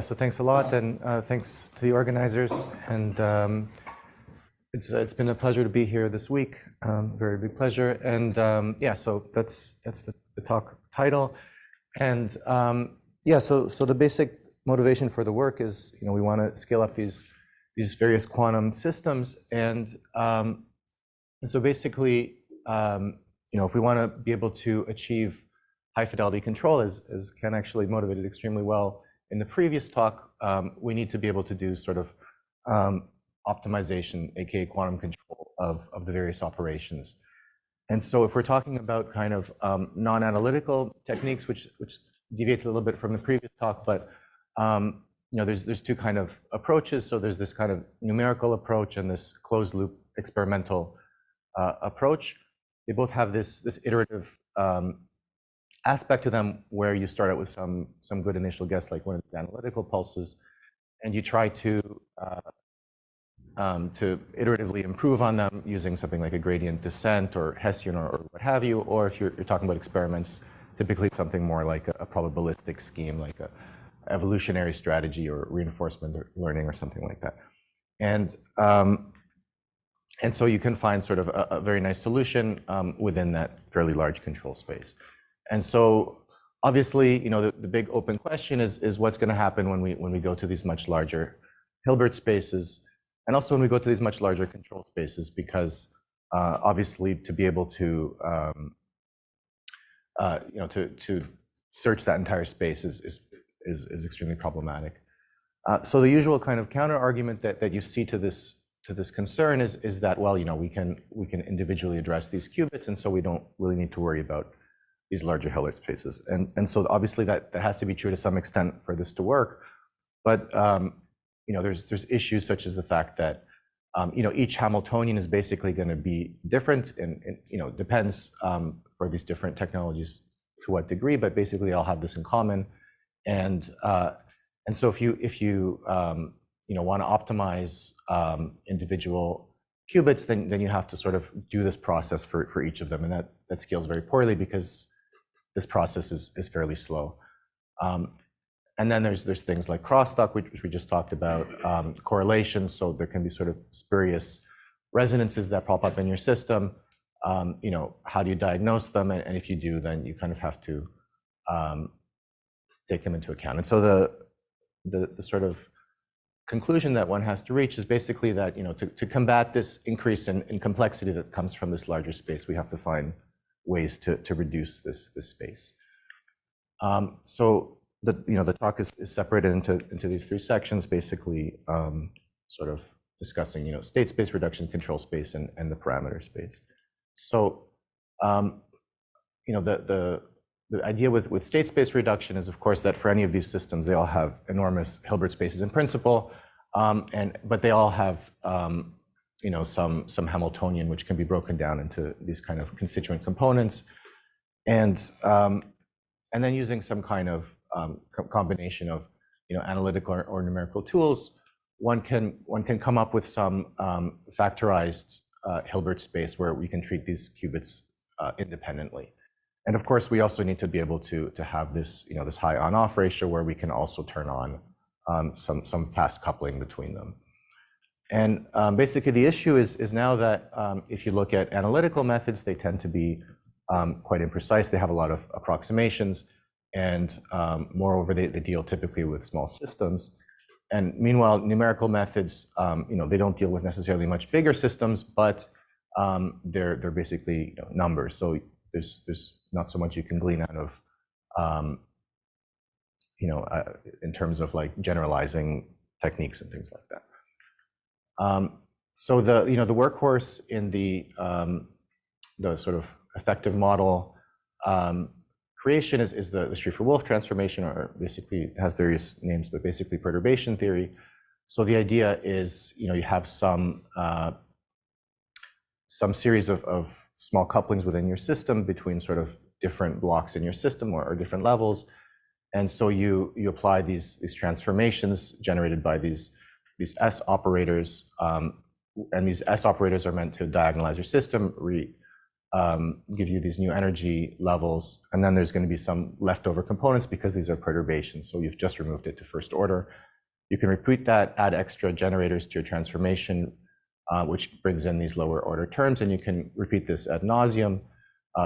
So thanks a lot, and thanks to the organizers. And it's been a pleasure to be here this week. Very big pleasure. And yeah, so that's the talk title. And yeah, so the basic motivation for the work is, we want to scale up these various quantum systems, and so basically, if we want to be able to achieve high fidelity control, as Ken actually motivated extremely well in the previous talk, we need to be able to do sort of optimization, aka quantum control of the various operations. And so if we're talking about kind of non-analytical techniques, which deviates a little bit from the previous talk, but there's two kind of approaches. So there's this kind of numerical approach and this closed loop experimental approach. They both have this iterative aspect to them, where you start out with some good initial guess, like one of these analytical pulses, and you try to iteratively improve on them using something like a gradient descent or Hessian or what have you. Or if you're talking about experiments, typically something more like a probabilistic scheme, like a evolutionary strategy or reinforcement learning or something like that. And so you can find sort of a very nice solution within that fairly large control space. And so obviously, the big open question is what's going to happen when we go to these much larger Hilbert spaces, and also when we go to these much larger control spaces, because obviously to be able to to search that entire space is extremely problematic. So the usual kind of counter argument that you see to this concern is that, well, we can individually address these qubits, and so we don't really need to worry about these larger Hilbert spaces. And so obviously that has to be true to some extent for this to work. But there's issues such as the fact that each Hamiltonian is basically going to be different, and depends for these different technologies to what degree, but basically they all have this in common. And so if you want to optimize individual qubits, then you have to sort of do this process for each of them, and that scales very poorly because this process is fairly slow. And then there's things like crosstalk, which we just talked about, correlations. So there can be sort of spurious resonances that pop up in your system. How do you diagnose them? And if you do, then you kind of have to take them into account. And so the sort of conclusion that one has to reach is basically that to combat this increase in complexity that comes from this larger space, we have to find ways to reduce this space. So the talk is separated into these three sections, basically sort of discussing state space reduction, control space, and the parameter space. So the idea with state space reduction is, of course, that for any of these systems, they all have enormous Hilbert spaces in principle, but they all have some Hamiltonian, which can be broken down into these kind of constituent components, and then using some kind of combination of analytical or numerical tools, one can come up with some factorized Hilbert space where we can treat these qubits independently. And of course, we also need to be able to have this this high on-off ratio where we can also turn on some fast coupling between them. And basically, the issue is now that if you look at analytical methods, they tend to be quite imprecise. They have a lot of approximations, and moreover, they deal typically with small systems. And meanwhile, numerical methods, they don't deal with necessarily much bigger systems, but they're basically numbers. So there's not so much you can glean out of in terms of like generalizing techniques and things like that. So the workhorse in the sort of effective model creation is the SCHRIEFFER-WOLFF transformation, or basically it has various names, but basically perturbation theory. So the idea is you have some series of small couplings within your system between sort of different blocks in your system or different levels. And so you apply these transformations generated by these S operators, and these S operators are meant to diagonalize your system, give you these new energy levels, and then there's going to be some leftover components because these are perturbations, so you've just removed it to first order. You can repeat that, add extra generators to your transformation, which brings in these lower order terms, and you can repeat this ad nauseum,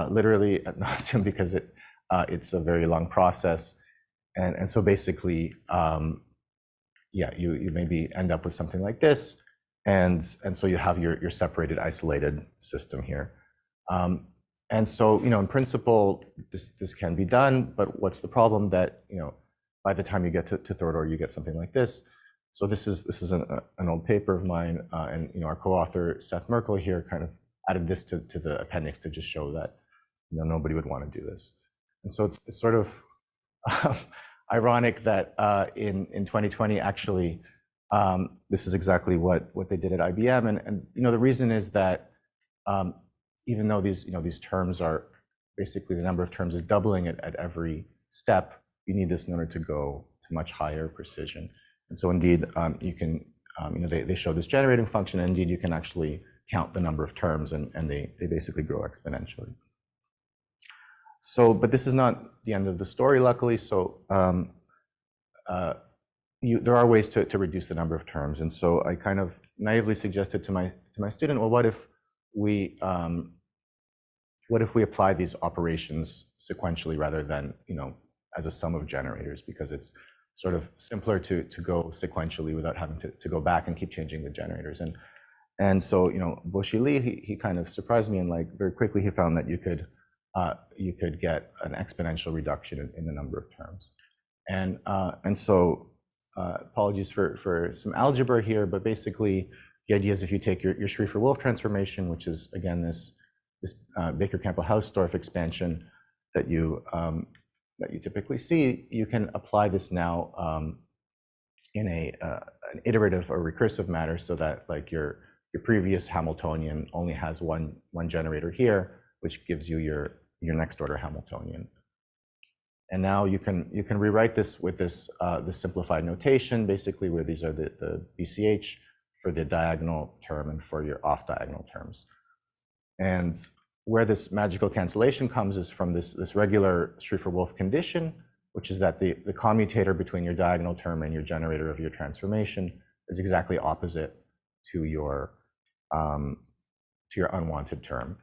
literally ad nauseum, because it's a very long process. And so basically, yeah, you maybe end up with something like this, and so you have your separated, isolated system here. And so, in principle, this can be done, but what's the problem? That, by the time you get to third order, you get something like this. So this is an old paper of mine, and our co-author Seth Merkel here kind of added this to the appendix to just show that nobody would want to do this. And so it's sort of ironic that in 2020, actually, this is exactly what they did at IBM, and the reason is that even though these terms are basically, the number of terms is doubling at every step, you need this in order to go to much higher precision. And so indeed, you can, they show this generating function, and indeed you can actually count the number of terms, and they basically grow exponentially. So, but this is not the end of the story, luckily. So there are ways to reduce the number of terms. And so I kind of naively suggested to my student, well, what if we apply these operations sequentially rather than, as a sum of generators, because it's sort of simpler to go sequentially without having to go back and keep changing the generaters. And so, Boshi Lee, he kind of surprised me, and very quickly he found that you could get an exponential reduction in the number of terms. And so apologies for some algebra here, but basically the idea is if you take your SCHRIEFFER-WOLFF transformation, which is again this Baker-Campbell-Hausdorff expansion that you typically see, you can apply this now in an iterative or recursive manner, so that your previous Hamiltonian only has one generator here, which gives you your next order Hamiltonian. And now you can rewrite this with this simplified notation, basically, where these are the BCH for the diagonal term and for your off-diagonal terms. And where this magical cancellation comes is from this regular SCHRIEFFER-WOLFF condition, which is that the commutator between your diagonal term and your generator of your transformation is exactly opposite to your unwanted term.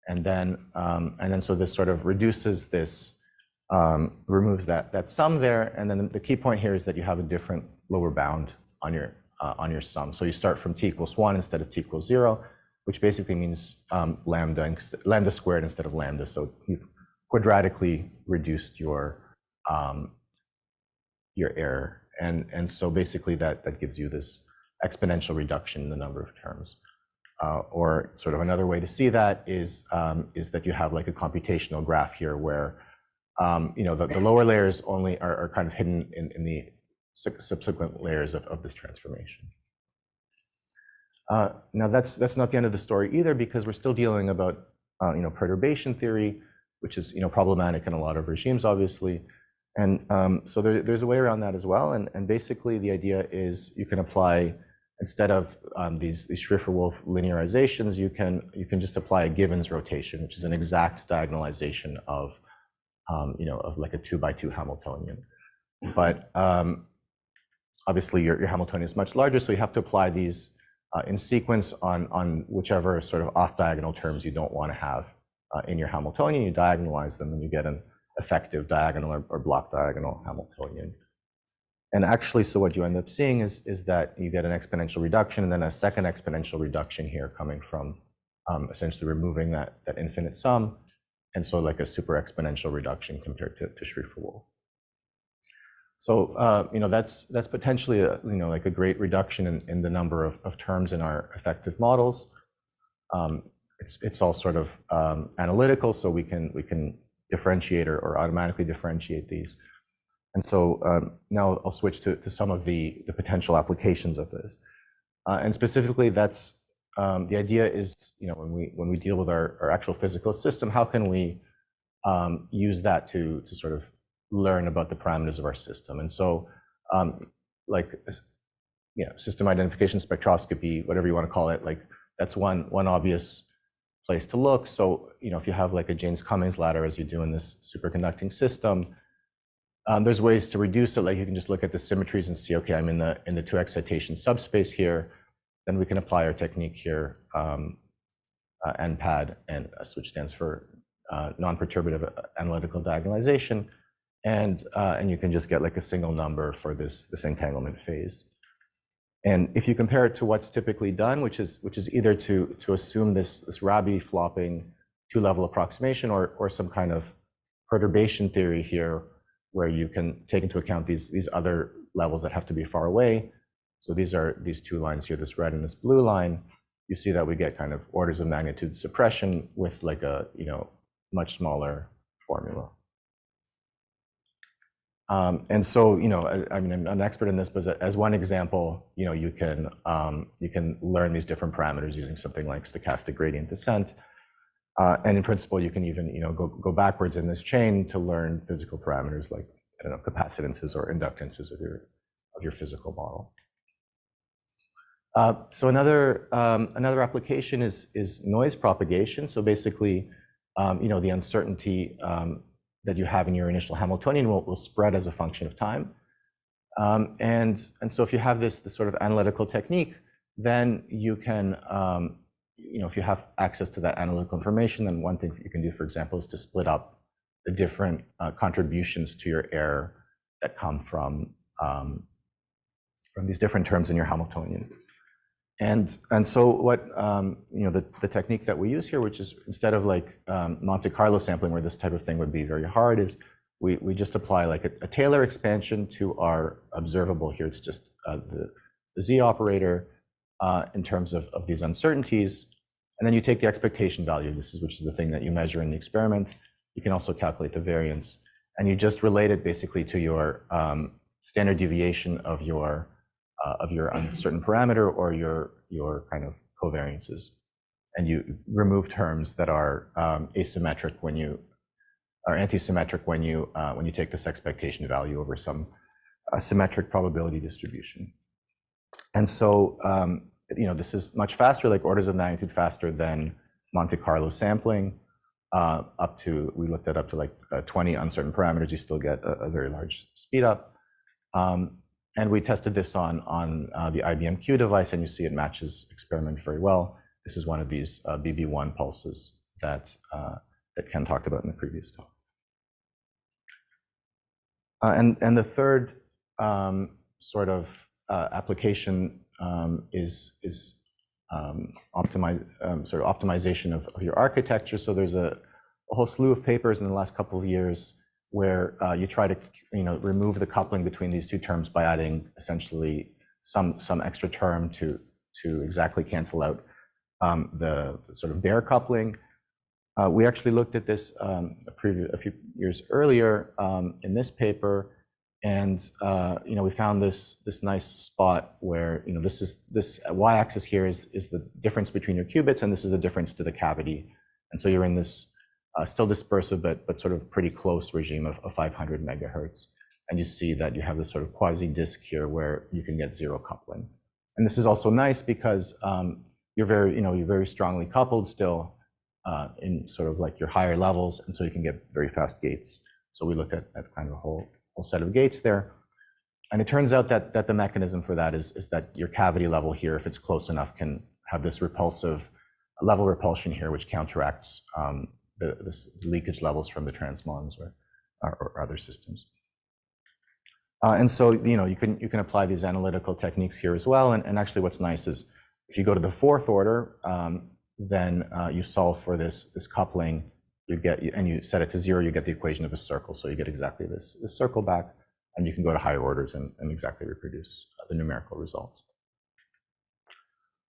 And then so this sort of reduces this, removes that sum there. And then the key point here is that you have a different lower bound on your sum. So you start from t equals 1 instead of t equals 0, which basically means lambda squared instead of lambda. So you've quadratically reduced your error. And so basically that gives you this exponential reduction in the number of terms. Or sort of another way to see that is that you have like a computational graph here where the lower layers only are kind of hidden in the subsequent layers of this transformation. Now that's not the end of the story either, because we're still dealing about perturbation theory, which is problematic in a lot of regimes, obviously. And so there's a way around that as well. And basically the idea is you can apply, instead of these SCHRIEFFER-WOLFF linearizations, you can just apply a Givens rotation, which is an exact diagonalization of like a 2x2 Hamiltonian. But obviously your Hamiltonian is much larger, so you have to apply these in sequence on whichever sort of off-diagonal terms you don't want to have in your Hamiltonian. You diagonalize them, and you get an effective diagonal or block diagonal Hamiltonian. And actually, so what you end up seeing is that you get an exponential reduction, and then a second exponential reduction here coming from essentially removing that infinite sum, and so like a super exponential reduction compared to SCHRIEFFER-WOLFF. So that's potentially like a great reduction in the number of terms in our effective models. It's all sort of analytical, so we can differentiate or automatically differentiate these. And so now I'll switch to some of the potential applications of this. And specifically, that's the idea is, when we deal with our actual physical system, how can we use that to sort of learn about the parameters of our system? And so system identification spectroscopy, whatever you want to call it, like that's one obvious place to look. So, if you have like a Jaynes-Cummings ladder as you do in this superconducting system, there's ways to reduce it. Like you can just look at the symmetries and see, okay, I'm in the 2 excitation subspace here. Then we can apply our technique here, NPAD, which stands for non-perturbative analytical diagonalization, and you can just get like a single number for this entanglement phase. And if you compare it to what's typically done, which is either to assume this Rabi flopping 2-level approximation or some kind of perturbation theory here, where you can take into account these other levels that have to be far away. So these are these 2 lines here, this red and this blue line. You see that we get kind of orders of magnitude suppression with like a much smaller formula. And so, I mean, I'm not an expert in this, but as one example, you can learn these different parameters using something like stochastic gradient descent. And in principle, you can even, go backwards in this chain to learn physical parameters like, I don't know, capacitances or inductances of your physical model. So another application is noise propagation. So basically, the uncertainty that you have in your initial Hamiltonian will spread as a function of time. And so if you have this sort of analytical technique, then you can, if you have access to that analytical information, then one thing you can do, for example, is to split up the different contributions to your error that come from these different terms in your Hamiltonian. And so what, the technique that we use here, which is instead of like Monte Carlo sampling, where this type of thing would be very hard, is we just apply like a Taylor expansion to our observable here. It's just the Z operator in terms of these uncertainties. And then you take the expectation value, which is the thing that you measure in the experiment. You can also calculate the variance. And you just relate it basically to your standard deviation of your uncertain parameter or your kind of covariances, and you remove terms that are asymmetric when you are antisymmetric when you take this expectation value over some symmetric probability distribution. And so this is much faster, like orders of magnitude faster than Monte Carlo sampling. We looked at up to like 20 uncertain parameters. You still get a very large speed up. And we tested this on the IBM Q device, and you see it matches experiment very well. This is one of these BB1 pulses that Ken talked about in the previous talk. And the third sort of application is optimization of your architecture. So there's a whole slew of papers in the last couple of years where you try to remove the coupling between these 2 terms by adding essentially some extra term to exactly cancel out the sort of bare coupling. We actually looked at this a few years earlier in this paper, and we found this nice spot where this y-axis here is the difference between your qubits, and this is the difference to the cavity, and so you're in this still dispersive, but sort of pretty close regime of 500 megahertz. And you see that you have this sort of quasi-disk here where you can get 0 coupling. And this is also nice because you're very strongly coupled still in sort of like your higher levels, and so you can get very fast gates. So we looked at kind of a whole set of gates there. And it turns out that the mechanism for that is that your cavity level here, if it's close enough, can have this repulsive level repulsion here, which counteracts the leakage levels from the transmons or other systems. And so you can apply these analytical techniques here as well. And actually what's nice is if you go to the 4th order, then you solve for this coupling, and you set it to 0, you get the equation of a circle. So you get exactly this circle back, and you can go to higher orders and exactly reproduce the numerical results.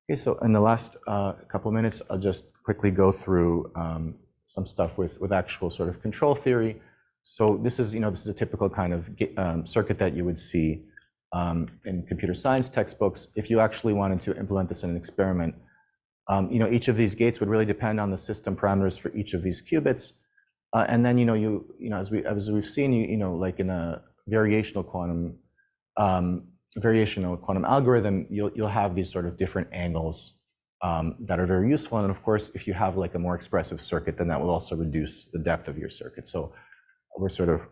Okay, so in the last couple of minutes, I'll just quickly go through some stuff with actual sort of control theory. So this is a typical kind of circuit that you would see in computer science textbooks. If you actually wanted to implement this in an experiment, each of these gates would really depend on the system parameters for each of these qubits, and then as we've seen, like in a variational quantum algorithm, you'll have these sort of different angles that are very useful. And of course, if you have like a more expressive circuit, then that will also reduce the depth of your circuit. So we're sort of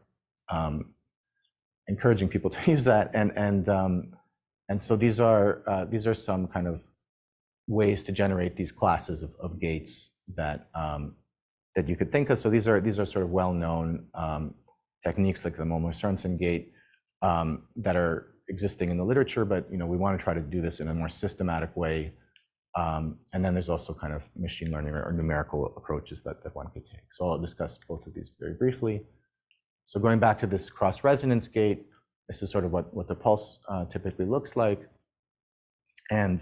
encouraging people to use that. And so these are some kind of ways to generate these classes of gates that that you could think of. So these are sort of well-known techniques like the Momo-Sorensen gate that are existing in the literature, but we want to try to do this in a more systematic way. And then there's also kind of machine learning or numerical approaches that one could take. So I'll discuss both of these very briefly. So going back to this cross-resonance gate, this is sort of what the pulse typically looks like. And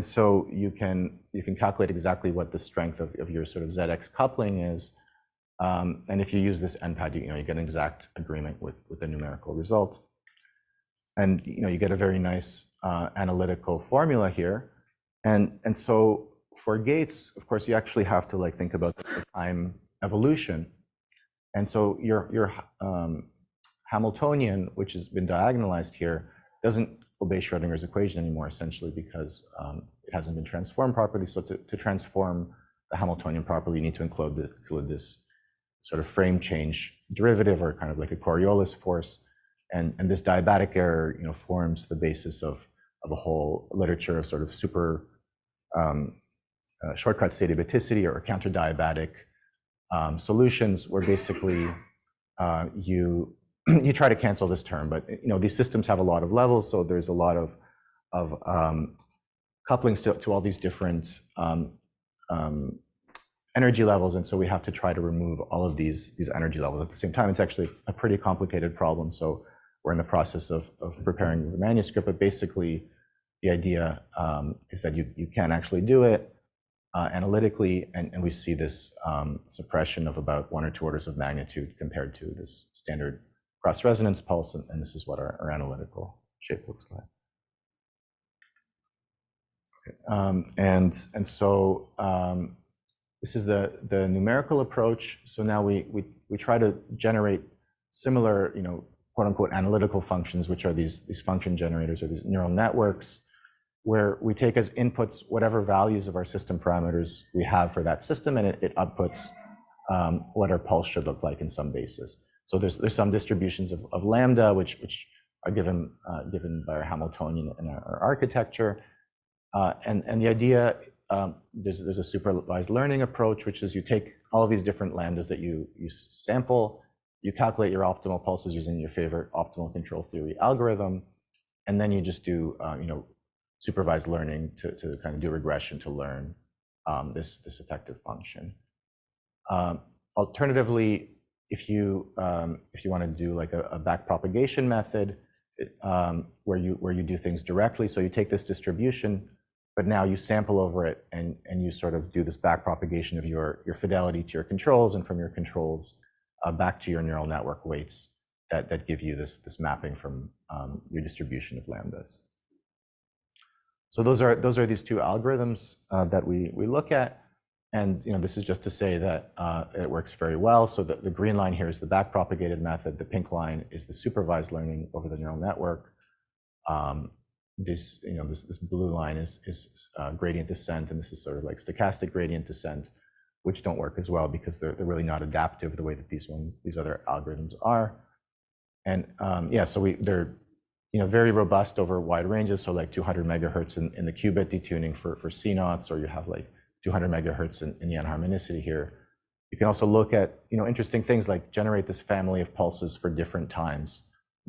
so you can calculate exactly what the strength of your sort of ZX coupling is. And if you use this NPAD, you get an exact agreement with the numerical result. And you get a very nice analytical formula here. And so for gates, of course, you actually have to think about the time evolution. And so your Hamiltonian, which has been diagonalized here, doesn't obey Schrödinger's equation anymore, essentially, because it hasn't been transformed properly. So to transform the Hamiltonian properly, you need to include this sort of frame change derivative, or kind of like a Coriolis force. And this diabatic error, forms the basis of a whole literature of sort of super shortcut state abaticity or counter-diabatic solutions, where basically you try to cancel this term, but these systems have a lot of levels, so there's a lot of couplings to all these different energy levels, and so we have to try to remove all of these energy levels at the same time. It's actually a pretty complicated problem, so we're in the process of preparing the manuscript, but basically the idea is that you can actually do it analytically, and we see this suppression of about 1 or 2 orders of magnitude compared to this standard cross-resonance pulse, and this is what our analytical shape looks like. Okay. And so this is the numerical approach. So now we try to generate similar, quote unquote, analytical functions, which are these function generators or these neural networks, where we take as inputs whatever values of our system parameters we have for that system, and it outputs what our pulse should look like in some basis. So there's some distributions of lambda, which are given by our Hamiltonian in our architecture, and the idea, there's a supervised learning approach, which is you take all of these different lambdas that you sample, you calculate your optimal pulses using your favorite optimal control theory algorithm, and then you just do supervised learning to kind of do regression to learn this effective function. Alternatively, if you want to do like a backpropagation method, where you do things directly, so you take this distribution, but now you sample over it, and you sort of do this backpropagation of your fidelity to your controls, and from your controls back to your neural network weights that give you this mapping from your distribution of lambdas. So those are these two algorithms that we look at, and this is just to say that it works very well. So the green line here is the backpropagated method. The pink line is the supervised learning over the neural network. This blue line is gradient descent, and this is sort of like stochastic gradient descent, which don't work as well because they're really not adaptive the way that these other algorithms are. And so they're very robust over wide ranges, so like 200 megahertz in the qubit detuning for C naughts, or you have like 200 megahertz in the anharmonicity here. You can also look at interesting things like generate this family of pulses for different times,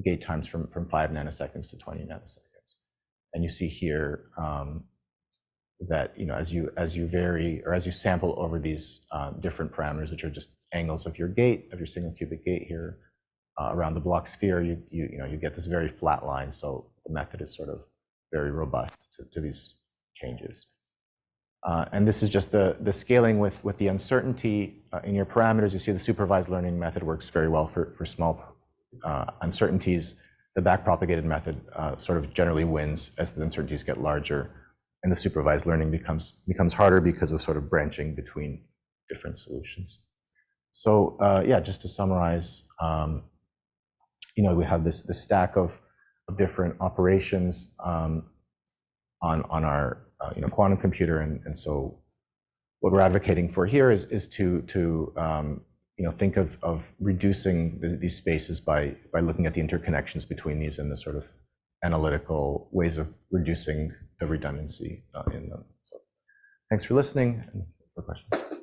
gate times from 5 nanoseconds to 20 nanoseconds. And you see here that as you vary, or as you sample over these different parameters, which are just angles of your gate, of your single qubit gate here, around the Bloch sphere, you get this very flat line. So the method is sort of very robust to these changes. And this is just the scaling with the uncertainty in your parameters. You see the supervised learning method works very well for small uncertainties. The backpropagated method sort of generally wins as the uncertainties get larger, and the supervised learning becomes harder because of sort of branching between different solutions. So just to summarize, we have this stack of different operations on on our quantum computer, and so what we're advocating for here is to think of reducing these spaces by looking at the interconnections between these and the sort of analytical ways of reducing the redundancy in them. So thanks for listening and for questions.